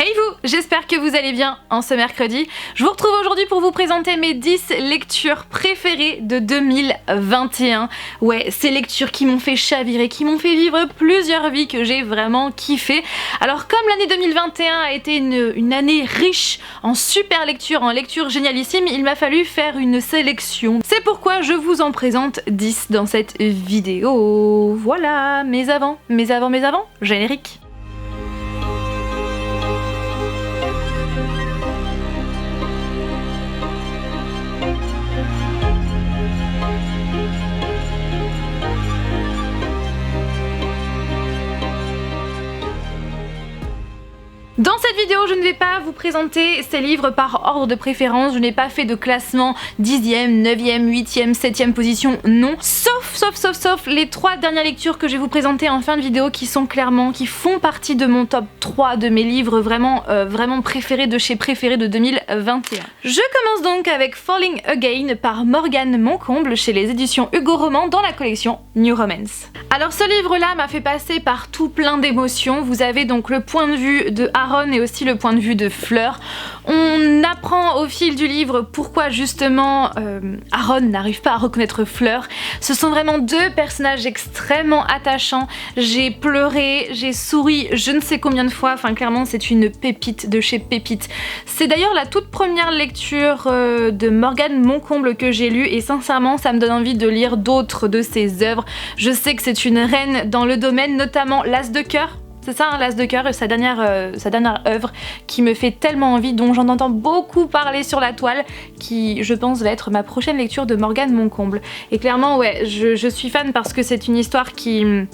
Hey vous, j'espère que vous allez bien en ce mercredi. Je vous retrouve aujourd'hui pour vous présenter mes 10 lectures préférées de 2021. Ouais, ces lectures qui m'ont fait chavirer, qui m'ont fait vivre plusieurs vies que j'ai vraiment kiffé. Alors comme l'année 2021 a été une année riche en super lectures, en lectures génialissimes, il m'a fallu faire une sélection. C'est pourquoi je vous en présente 10 dans cette vidéo. Voilà, mais avant, générique. Dans cette vidéo, je ne vais pas vous présenter ces livres par ordre de préférence, je n'ai pas fait de classement 10e, 9e, 8e, 7e position, non. Sauf les 3 dernières lectures que je vais vous présenter en fin de vidéo qui font partie de mon top 3 de mes livres vraiment préférés de chez préférés de 2021. Je commence donc avec Falling Again par Morgane Moncomble chez les éditions Hugo Roman dans la collection New Romance. Alors ce livre-là m'a fait passer par tout plein d'émotions. Vous avez donc le point de vue de Aaron et aussi le point de vue de Fleur. On apprend au fil du livre pourquoi justement Aaron n'arrive pas à reconnaître Fleur. Ce sont vraiment 2 personnages extrêmement attachants. J'ai pleuré, j'ai souri je ne sais combien de fois, enfin clairement c'est une pépite de chez Pépite. C'est d'ailleurs la toute première lecture de Morgane Moncomble que j'ai lue et sincèrement ça me donne envie de lire d'autres de ses œuvres. Je sais que c'est une reine dans le domaine, notamment L'As de cœur. C'est ça, hein, L'As de cœur, sa dernière œuvre qui me fait tellement envie, dont j'en entends beaucoup parler sur la toile, qui je pense va être ma prochaine lecture de Morgane Moncomble. Et clairement ouais, je suis fan parce que c'est une histoire qui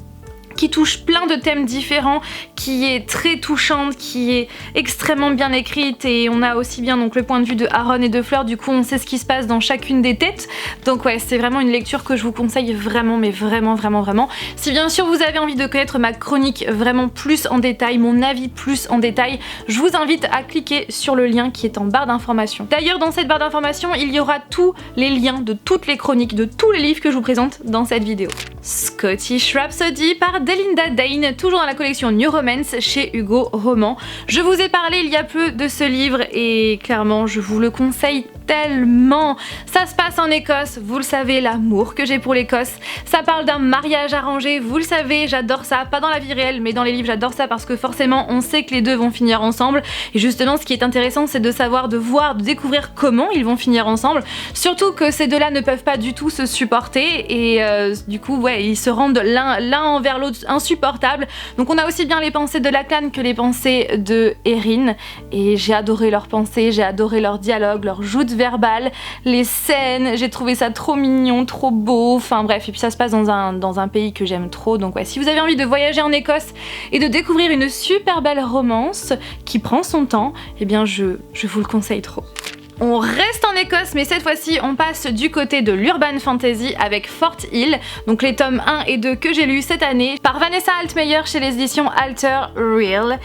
touche plein de thèmes différents, qui est très touchante, qui est extrêmement bien écrite et on a aussi bien donc le point de vue de Aaron et de Fleur, du coup on sait ce qui se passe dans chacune des têtes. Donc ouais, c'est vraiment une lecture que je vous conseille vraiment, mais vraiment. Si bien sûr vous avez envie de connaître ma chronique vraiment plus en détail, mon avis plus en détail, je vous invite à cliquer sur le lien qui est en barre d'information. D'ailleurs dans cette barre d'information, il y aura tous les liens de toutes les chroniques, de tous les livres que je vous présente dans cette vidéo. Scottish Rhapsody par Delinda Dane, toujours dans la collection New Romance chez Hugo Roman. Je vous ai parlé il y a peu de ce livre et clairement je vous le conseille tellement. Ça se passe en Écosse, vous le savez, l'amour que j'ai pour l'Écosse. Ça parle d'un mariage arrangé, vous le savez, j'adore ça, pas dans la vie réelle mais dans les livres j'adore ça parce que forcément on sait que les deux vont finir ensemble et justement ce qui est intéressant c'est de savoir, de voir, de découvrir comment ils vont finir ensemble, surtout que ces deux-là ne peuvent pas du tout se supporter et du coup ouais, ils se rendent l'un envers l'autre insupportables. Donc on a aussi bien les pensées de Lachlan que les pensées de Erin et j'ai adoré leurs pensées, j'ai adoré leurs dialogues, leurs joutes verbales, les scènes, j'ai trouvé ça trop mignon, trop beau, enfin bref, et puis ça se passe dans un pays que j'aime trop, donc ouais, si vous avez envie de voyager en Écosse et de découvrir une super belle romance qui prend son temps, eh bien je vous le conseille trop. On reste en Écosse mais cette fois-ci on passe du côté de l'Urban Fantasy avec Fort Hill, donc les tomes 1 et 2 que j'ai lus cette année par Vanessa Altmeyer chez les éditions Alter Real.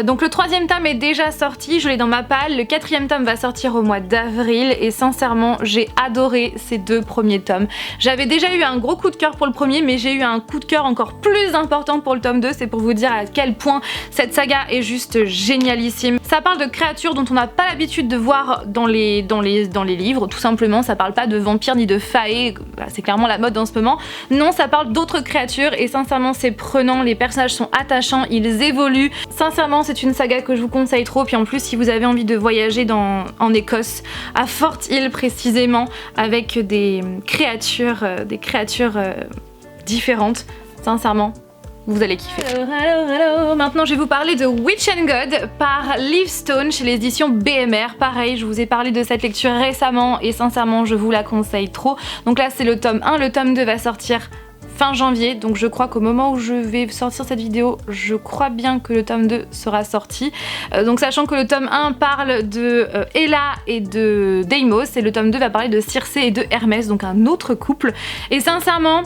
Donc le 3e tome est déjà sorti, je l'ai dans ma palle, le 4e tome va sortir au mois d'avril et sincèrement j'ai adoré ces 2 premiers tomes. J'avais déjà eu un gros coup de cœur pour le premier mais j'ai eu un coup de cœur encore plus important pour le tome 2, c'est pour vous dire à quel point cette saga est juste génialissime. Ça parle de créatures dont on n'a pas l'habitude de voir dans les livres, tout simplement. Ça parle pas de vampires ni de fae, c'est clairement la mode en ce moment. Non, ça parle d'autres créatures et sincèrement c'est prenant, les personnages sont attachants, ils évoluent. Sincèrement c'est une saga que je vous conseille trop, puis en plus si vous avez envie de voyager en Écosse, à Fort Hill précisément, avec des créatures différentes, sincèrement vous allez kiffer. Alors, maintenant je vais vous parler de Witch and God par Liv Stone chez les éditions BMR. Pareil, je vous ai parlé de cette lecture récemment et sincèrement je vous la conseille trop. Donc là c'est le tome 1, le tome 2 va sortir fin janvier, donc je crois qu'au moment où je vais sortir cette vidéo, je crois bien que le tome 2 sera sorti. Donc sachant que le tome 1 parle de Ella et de Deimos et le tome 2 va parler de Circé et de Hermès, donc un autre couple. Et sincèrement,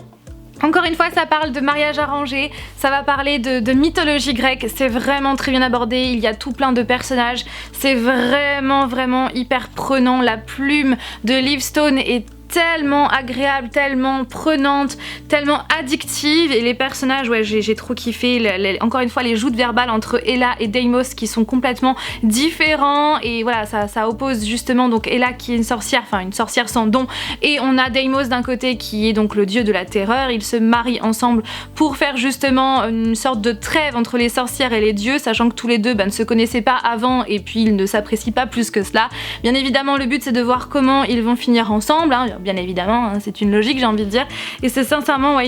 encore une fois ça parle de mariage arrangé, ça va parler de mythologie grecque, c'est vraiment très bien abordé, il y a tout plein de personnages, c'est vraiment hyper prenant, la plume de Liv Stone est tellement agréable, tellement prenante, tellement addictive, et les personnages, ouais, j'ai trop kiffé. Encore une fois, les joutes verbales entre Ella et Deimos qui sont complètement différents, et voilà, ça oppose justement donc Ella qui est une sorcière, enfin une sorcière sans don, et on a Deimos d'un côté qui est donc le dieu de la terreur. Ils se marient ensemble pour faire justement une sorte de trêve entre les sorcières et les dieux, sachant que tous les deux ne se connaissaient pas avant, et puis ils ne s'apprécient pas plus que cela. Bien évidemment, le but c'est de voir comment ils vont finir ensemble, hein, bien évidemment, hein, c'est une logique, j'ai envie de dire, et c'est sincèrement ouais,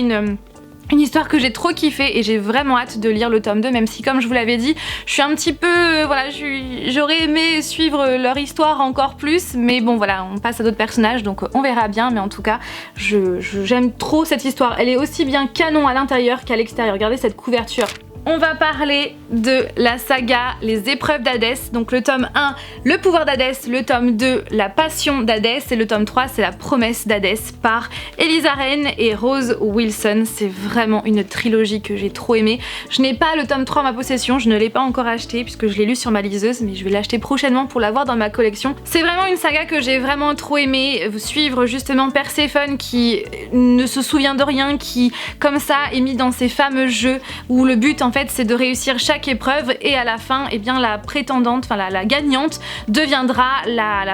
une histoire que j'ai trop kiffé, et j'ai vraiment hâte de lire le tome 2, même si comme je vous l'avais dit, je suis un petit peu, voilà, j'aurais aimé suivre leur histoire encore plus, mais bon voilà, on passe à d'autres personnages, donc on verra bien, mais en tout cas, j'aime trop cette histoire. Elle est aussi bien canon à l'intérieur qu'à l'extérieur. Regardez cette couverture. On va parler de la saga Les épreuves d'Hadès, donc le tome 1, le pouvoir d'Hadès, le tome 2, la passion d'Hadès, et le tome 3, c'est la promesse d'Hadès par Elisa Rennes et Rose Wilson. C'est vraiment une trilogie que j'ai trop aimée. Je n'ai pas le tome 3 en ma possession, je ne l'ai pas encore acheté puisque je l'ai lu sur ma liseuse, mais je vais l'acheter prochainement pour l'avoir dans ma collection. C'est vraiment une saga que j'ai vraiment trop aimée, suivre justement Perséphone qui ne se souvient de rien, qui comme ça est mis dans ces fameux jeux où le but en fait c'est de réussir chaque épreuve, et à la fin eh bien la prétendante, enfin la gagnante deviendra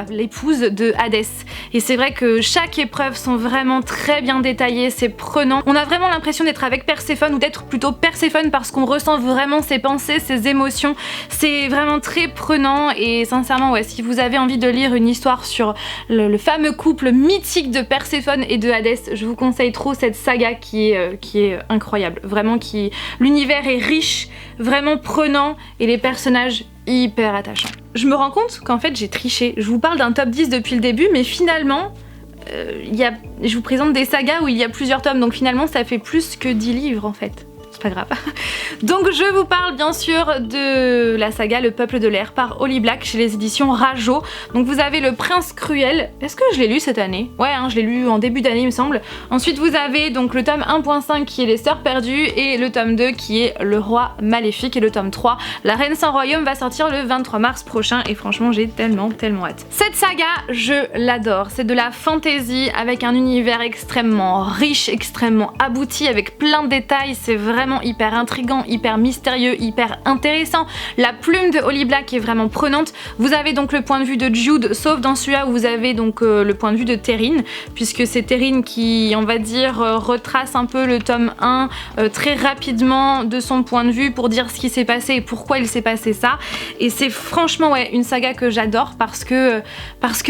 l'épouse de Hadès. Et c'est vrai que chaque épreuve sont vraiment très bien détaillées, c'est prenant. On a vraiment l'impression d'être avec Perséphone, ou d'être plutôt Perséphone, parce qu'on ressent vraiment ses pensées, ses émotions. C'est vraiment très prenant, et sincèrement ouais, si vous avez envie de lire une histoire sur le fameux couple mythique de Perséphone et de Hadès, je vous conseille trop cette saga qui est incroyable. Vraiment, l'univers est riche, vraiment prenant, et les personnages hyper attachants. Je me rends compte qu'en fait j'ai triché. Je vous parle d'un top 10 depuis le début, mais finalement je vous présente des sagas où il y a plusieurs tomes, donc finalement ça fait plus que 10 livres en fait. C'est pas grave. Donc je vous parle bien sûr de la saga Le Peuple de l'air par Holly Black chez les éditions Rajo. Donc vous avez Le Prince Cruel. Est-ce que je l'ai lu cette année? Ouais, hein, je l'ai lu en début d'année il me semble. Ensuite vous avez donc le tome 1.5 qui est Les Sœurs Perdues, et le tome 2 qui est Le Roi Maléfique, et le tome 3 La Reine sans Royaume va sortir le 23 mars prochain, et franchement j'ai tellement hâte. Cette saga, je l'adore. C'est de la fantasy avec un univers extrêmement riche, extrêmement abouti, avec plein de détails. C'est vraiment hyper intriguant, hyper mystérieux, hyper intéressant. La plume de Holly Black est vraiment prenante. Vous avez donc le point de vue de Jude, sauf dans celui-là où vous avez donc le point de vue de Terrine, puisque c'est Terrine qui, on va dire, retrace un peu le tome 1 très rapidement de son point de vue pour dire ce qui s'est passé et pourquoi il s'est passé ça. Et c'est franchement ouais, une saga que j'adore parce que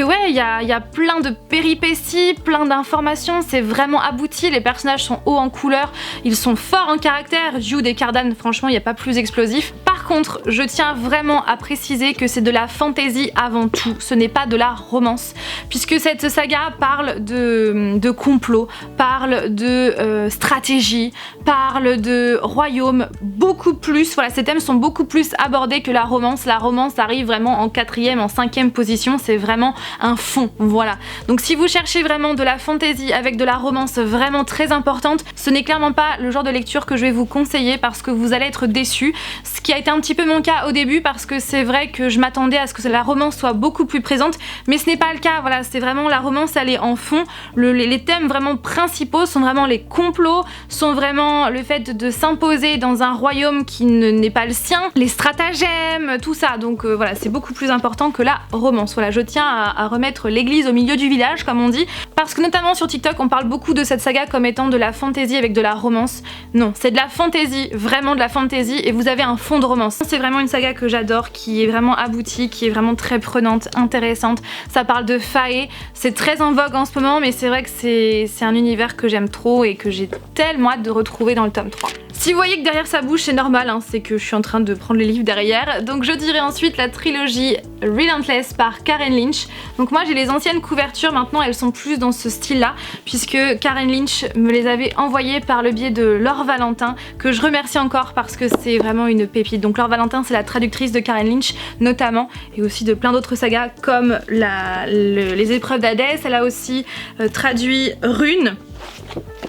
ouais, il y a plein de péripéties, plein d'informations, c'est vraiment abouti, les personnages sont hauts en couleur, ils sont forts en caractère. Jude et Cardan, franchement, il n'y a pas plus explosif. Par contre, je tiens vraiment à préciser que c'est de la fantasy avant tout, ce n'est pas de la romance, puisque cette saga parle de complot, parle de stratégie, parle de royaume, beaucoup plus, voilà, ces thèmes sont beaucoup plus abordés que la romance. La romance arrive vraiment en 4e, en 5e position, c'est vraiment un fond, voilà. Donc si vous cherchez vraiment de la fantasy avec de la romance vraiment très importante, ce n'est clairement pas le genre de lecture que je vais vous conseiller, parce que vous allez être déçus. Ce qui a été un petit peu mon cas au début, parce que c'est vrai que je m'attendais à ce que la romance soit beaucoup plus présente, mais ce n'est pas le cas. Voilà, c'est vraiment la romance, elle est en fond. Les thèmes vraiment principaux sont vraiment les complots, sont vraiment le fait de s'imposer dans un royaume qui n'est pas le sien, les stratagèmes, tout ça. Donc voilà, c'est beaucoup plus important que la romance. Voilà, je tiens à remettre l'église au milieu du village, comme on dit, parce que notamment sur TikTok, on parle beaucoup de cette saga comme étant de la fantasy avec de la romance. Non, c'est de la fantasy, vraiment de la fantasy, et vous avez un fond de romance. C'est vraiment une saga que j'adore, qui est vraiment aboutie, qui est vraiment très prenante, intéressante. Ça parle de fae, c'est très en vogue en ce moment, mais c'est vrai que c'est un univers que j'aime trop et que j'ai tellement hâte de retrouver dans le tome 3. Si vous voyez que derrière sa bouche c'est normal, hein, c'est que je suis en train de prendre les livres derrière. Donc je dirais ensuite la trilogie Relentless par Karen Lynch. Donc moi j'ai les anciennes couvertures, maintenant elles sont plus dans ce style là, puisque Karen Lynch me les avait envoyées par le biais de Laure Valentin, que je remercie encore parce que c'est vraiment une pépite. Donc Laure Valentin c'est la traductrice de Karen Lynch notamment, et aussi de plein d'autres sagas comme les épreuves d'Hadès. Elle a aussi traduit Rune.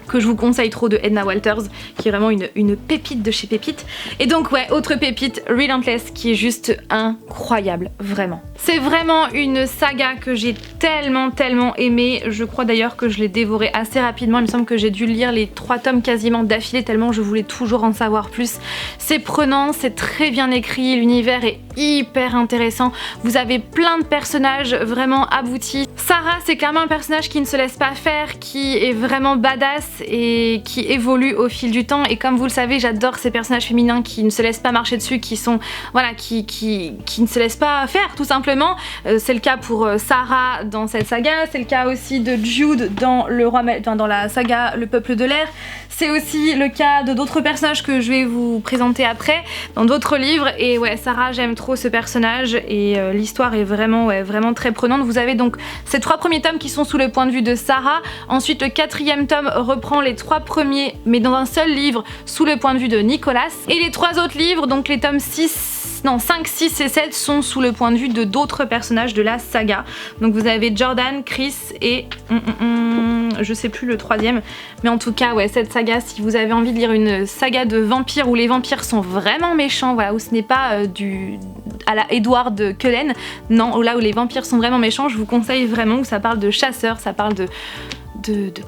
que je vous conseille trop, de Edna Walters, qui est vraiment une pépite de chez pépite. Et donc ouais, autre pépite, Relentless, qui est juste incroyable, vraiment. C'est vraiment une saga que j'ai tellement aimée. Je crois d'ailleurs que je l'ai dévorée assez rapidement. Il me semble que j'ai dû lire les 3 tomes quasiment d'affilée tellement je voulais toujours en savoir plus. C'est prenant, c'est très bien écrit, l'univers est hyper intéressant. Vous avez plein de personnages vraiment aboutis. Sarah, c'est clairement un personnage qui ne se laisse pas faire, qui est vraiment badass et qui évolue au fil du temps. Et comme vous le savez, j'adore ces personnages féminins qui ne se laissent pas marcher dessus, qui sont, voilà, qui ne se laissent pas faire tout simplement. C'est le cas pour Sarah dans cette saga, c'est le cas aussi de Jude dans dans la saga Le Peuple de l'air. C'est aussi le cas de d'autres personnages que je vais vous présenter après dans d'autres livres. Et ouais, Sarah, j'aime trop ce personnage et l'histoire est vraiment, ouais, vraiment très prenante. Vous avez donc ces 3 premiers tomes qui sont sous le point de vue de Sarah. Ensuite, le 4e tome reprend les 3 premiers, mais dans un seul livre, sous le point de vue de Nicholas. Et les 3 autres livres, donc les tomes 5, 6 et 7 sont sous le point de vue de d'autres personnages de la saga. Donc vous avez Jordan, Chris et je sais plus le 3e, mais en tout cas ouais, cette saga, si vous avez envie de lire une saga de vampires où les vampires sont vraiment méchants, voilà, où ce n'est pas à la Edward Cullen, non, là où les vampires sont vraiment méchants, je vous conseille vraiment, où ça parle de chasseurs, ça parle de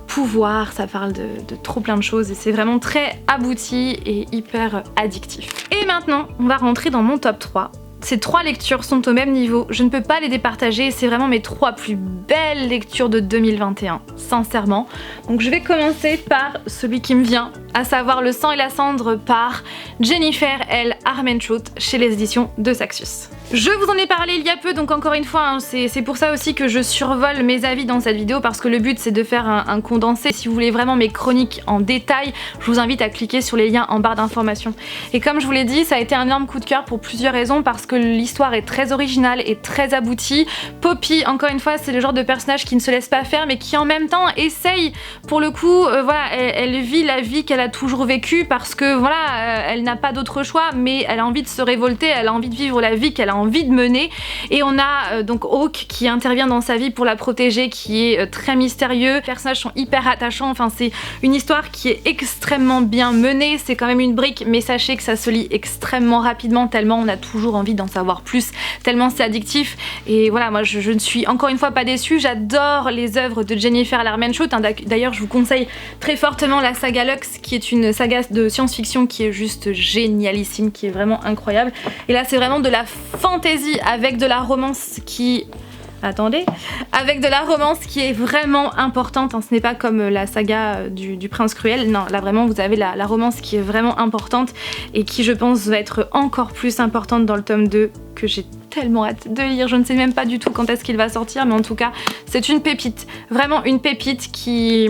pouvoir, ça parle de trop plein de choses et c'est vraiment très abouti et hyper addictif. Et maintenant, on va rentrer dans mon top 3. Ces 3 lectures sont au même niveau, je ne peux pas les départager, c'est vraiment mes 3 plus belles lectures de 2021, sincèrement. Donc je vais commencer par celui qui me vient, à savoir Le sang et la cendre par Jennifer L. Armentrout chez les éditions de Saxus. Je vous en ai parlé il y a peu, donc encore une fois, hein, c'est pour ça aussi que je survole mes avis dans cette vidéo, parce que le but c'est de faire un condensé. Si vous voulez vraiment mes chroniques en détail, je vous invite à cliquer sur les liens en barre d'informations. Et comme je vous l'ai dit, ça a été un énorme coup de cœur pour plusieurs raisons, parce que l'histoire est très originale et très aboutie. Poppy, encore une fois, c'est le genre de personnage qui ne se laisse pas faire, mais qui en même temps essaye, pour le coup, voilà, elle vit la vie qu'elle a toujours vécue, parce que voilà, elle n'a pas d'autre choix, mais elle a envie de se révolter, elle a envie de vivre la vie qu'elle a envie de mener. Et on a donc Hawk qui intervient dans sa vie pour la protéger, qui est très mystérieux. Les personnages sont hyper attachants, enfin c'est une histoire qui est extrêmement bien menée. C'est quand même une brique, mais sachez que ça se lit extrêmement rapidement, tellement on a toujours envie d'en savoir plus, tellement c'est addictif. Et voilà, moi je ne suis encore une fois pas déçue. J'adore les œuvres de Jennifer L. Armentrout, hein. D'ailleurs je vous conseille très fortement la saga Lux, qui est une saga de science-fiction qui est juste génialissime, qui est vraiment incroyable. Et là c'est vraiment de la fantasy avec de la romance qui... Attendez, avec de la romance qui est vraiment importante, hein. Ce n'est pas comme la saga du Prince Cruel, non, là vraiment vous avez la romance qui est vraiment importante et qui je pense va être encore plus importante dans le tome 2, que j'ai tellement hâte de lire. Je ne sais même pas du tout quand est-ce qu'il va sortir, mais en tout cas c'est une pépite, vraiment une pépite qui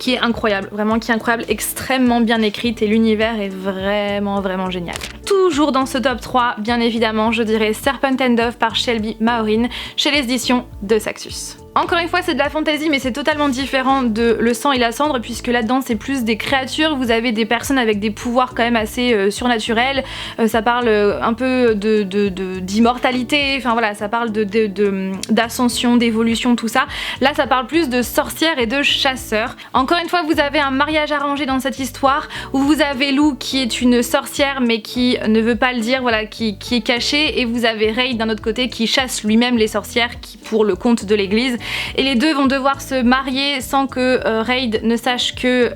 est incroyable, vraiment qui est incroyable, extrêmement bien écrite et l'univers est vraiment génial. Toujours dans ce top 3, bien évidemment, je dirais Serpent and Dove par Shelby Maureen chez les éditions de Saxus. Encore une fois, c'est de la fantasy, mais c'est totalement différent de Le sang et la cendre, puisque là-dedans c'est plus des créatures. Vous avez des personnes avec des pouvoirs quand même assez surnaturels. Ça parle un peu d'immortalité, enfin voilà, ça parle d'ascension, d'évolution, tout ça. Là, ça parle plus de sorcières et de chasseurs. Encore une fois, vous avez un mariage arrangé dans cette histoire, où vous avez Lou qui est une sorcière, mais qui ne veut pas le dire, voilà, qui est cachée, et vous avez Reid d'un autre côté qui chasse lui-même les sorcières pour le compte de l'église. Et les deux vont devoir se marier sans que Reid ne sache que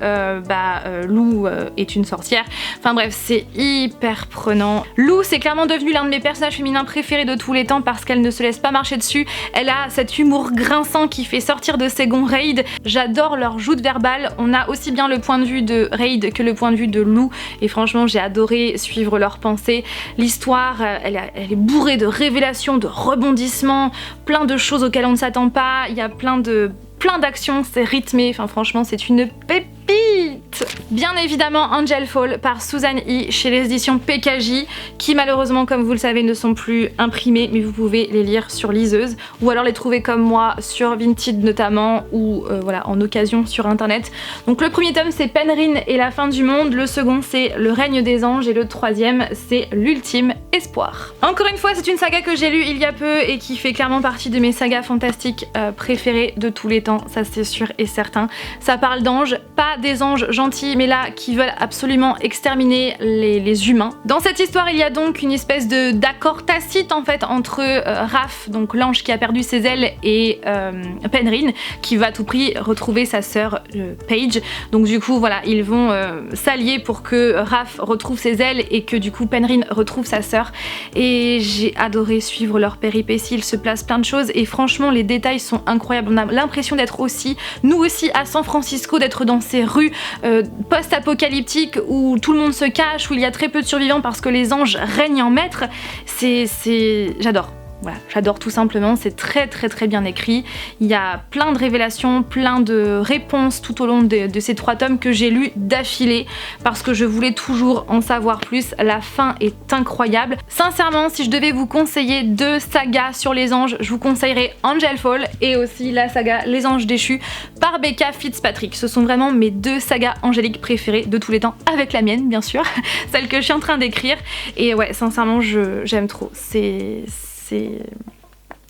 Lou est une sorcière. Enfin bref, c'est hyper prenant. Lou, c'est clairement devenu l'un de mes personnages féminins préférés de tous les temps, parce qu'elle ne se laisse pas marcher dessus. Elle a cet humour grinçant qui fait sortir de ses gonds Reid. J'adore leur joute verbale. On a aussi bien le point de vue de Reid que le point de vue de Lou, et franchement j'ai adoré suivre leurs pensées. L'histoire, elle est bourrée de révélations, de rebondissements, plein de choses auxquelles on ne s'attend pas. Il y a plein d'actions, c'est rythmé, enfin franchement c'est une pépite. Ensuite, bien évidemment Angel Fall par Susan E chez les éditions PKJ, qui malheureusement, comme vous le savez, ne sont plus imprimées, mais vous pouvez les lire sur liseuse, ou alors les trouver comme moi sur Vinted notamment, ou voilà, en occasion sur internet. Donc le premier tome c'est Penryn et la fin du monde, le second c'est Le règne des anges et le troisième c'est L'ultime espoir. Encore une fois, c'est une saga que j'ai lue il y a peu et qui fait clairement partie de mes sagas fantastiques préférées de tous les temps, ça c'est sûr et certain. Ça parle d'anges, pas des anges gentils, mais là qui veulent absolument exterminer les humains. Dans cette histoire, il y a donc une espèce d'accord tacite en fait entre Raph, donc l'ange qui a perdu ses ailes, et Penryn, qui va à tout prix retrouver sa sœur Paige. Donc du coup voilà, ils vont s'allier pour que Raph retrouve ses ailes et que du coup Penryn retrouve sa sœur. Et j'ai adoré suivre leur péripéties, il se passe plein de choses et franchement les détails sont incroyables. On a l'impression d'être aussi, nous aussi à San Francisco, d'être dans ces rues post-apocalyptiques où tout le monde se cache, où il y a très peu de survivants parce que les anges règnent en maître. J'adore. Voilà, j'adore tout simplement, c'est très bien écrit. Il y a plein de révélations, plein de réponses tout au long de ces 3 tomes que j'ai lus d'affilée parce que je voulais toujours en savoir plus. La fin est incroyable. Sincèrement, si je devais vous conseiller 2 sagas sur les anges, je vous conseillerais Angel Fall et aussi la saga Les Anges Déchus par Becca Fitzpatrick. Ce sont vraiment mes 2 sagas angéliques préférées de tous les temps, avec la mienne bien sûr, celle que je suis en train d'écrire. Et ouais, sincèrement, j'aime trop. C'est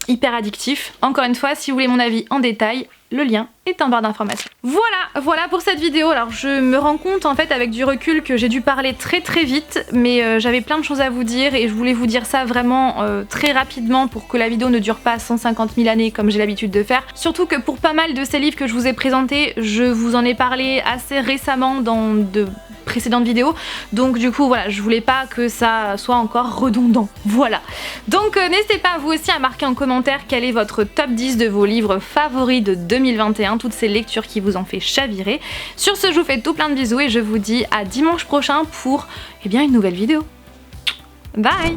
hyper addictif. Encore une fois, si vous voulez mon avis en détail, le lien est en barre d'informations. Voilà pour cette vidéo. Alors je me rends compte en fait avec du recul que j'ai dû parler très vite, mais j'avais plein de choses à vous dire et je voulais vous dire ça vraiment très rapidement pour que la vidéo ne dure pas 150 000 années comme j'ai l'habitude de faire. Surtout que pour pas mal de ces livres que je vous ai présentés, je vous en ai parlé assez récemment dans de précédentes vidéos, donc du coup voilà, je voulais pas que ça soit encore redondant, voilà. Donc n'hésitez pas vous aussi à marquer en commentaire quel est votre top 10 de vos livres favoris de 2021, toutes ces lectures qui vous ont fait chavirer. Sur ce, je vous fais tout plein de bisous et je vous dis à dimanche prochain pour une nouvelle vidéo. Bye.